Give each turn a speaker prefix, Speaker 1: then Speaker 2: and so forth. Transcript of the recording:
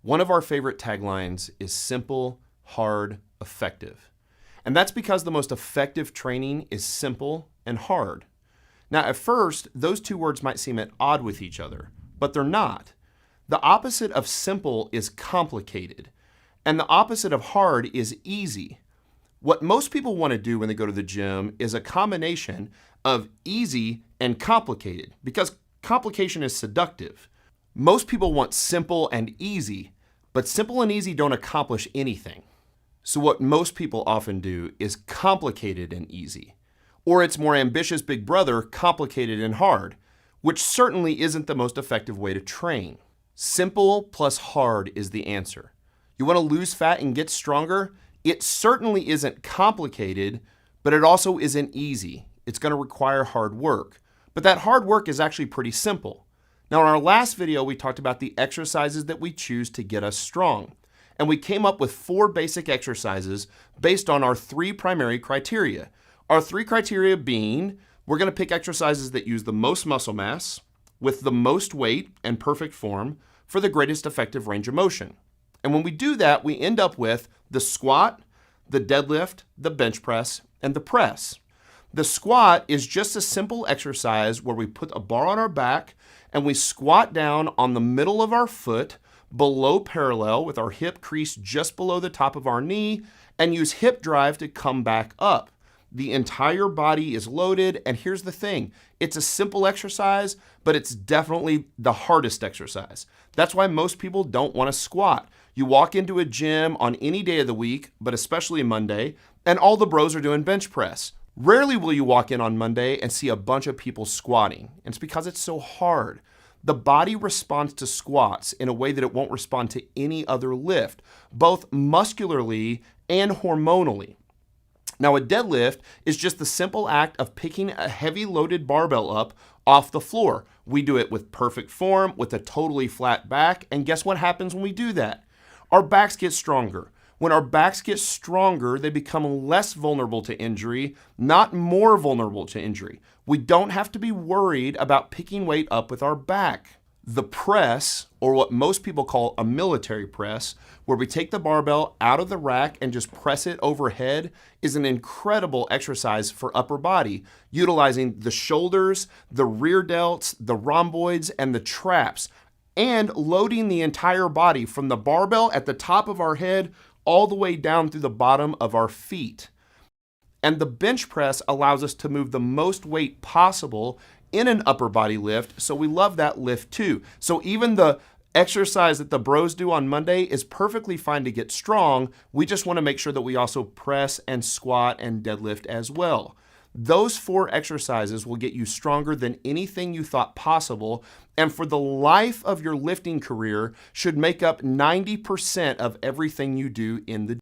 Speaker 1: One of our favorite taglines is simple, hard, effective. And that's because the most effective training is simple and hard. Now, at first, those two words might seem at odds with each other, but they're not. The opposite of simple is complicated, and the opposite of hard is easy. What most people want to do when they go to the gym is a combination of easy and complicated, because complication is seductive. Most people want simple and easy, but simple and easy don't accomplish anything. So what most people often do is complicated and easy, or its more ambitious big brother, complicated and hard, which certainly isn't the most effective way to train. Simple plus hard is the answer. You want to lose fat and get stronger? It certainly isn't complicated, but it also isn't easy. It's going to require hard work. But that hard work is actually pretty simple. Now, in our last video, we talked about the exercises that we choose to get us strong. And we came up with 4 basic exercises based on our 3 primary criteria. Our 3 criteria being, we're going to pick exercises that use the most muscle mass, with the most weight and perfect form for the greatest effective range of motion. And when we do that, we end up with the squat, the deadlift, the bench press, and the press. The squat is just a simple exercise where we put a bar on our back and we squat down on the middle of our foot below parallel with our hip crease just below the top of our knee and use hip drive to come back up. The entire body is loaded, and here's the thing. It's a simple exercise, but it's definitely the hardest exercise. That's why most people don't want to squat. You walk into a gym on any day of the week, but especially Monday, and all the bros are doing bench press. Rarely will you walk in on Monday and see a bunch of people squatting. And it's because it's so hard. The body responds to squats in a way that it won't respond to any other lift, both muscularly and hormonally. Now, a deadlift is just the simple act of picking a heavy loaded barbell up off the floor. We do it with perfect form, with a totally flat back, and guess what happens when we do that? Our backs get stronger. When our backs get stronger, they become less vulnerable to injury, not more vulnerable to injury. We don't have to be worried about picking weight up with our back. The press, or what most people call a military press, where we take the barbell out of the rack and just press it overhead, is an incredible exercise for upper body, utilizing the shoulders, the rear delts, the rhomboids, and the traps, and loading the entire body from the barbell at the top of our head all the way down through the bottom of our feet. And the bench press allows us to move the most weight possible in an upper body lift, so we love that lift too. So even the exercise that the bros do on Monday is perfectly fine to get strong. We just want to make sure that we also press and squat and deadlift as well. Those 4 exercises will get you stronger than anything you thought possible, and for the life of your lifting career should make up 90% of everything you do in the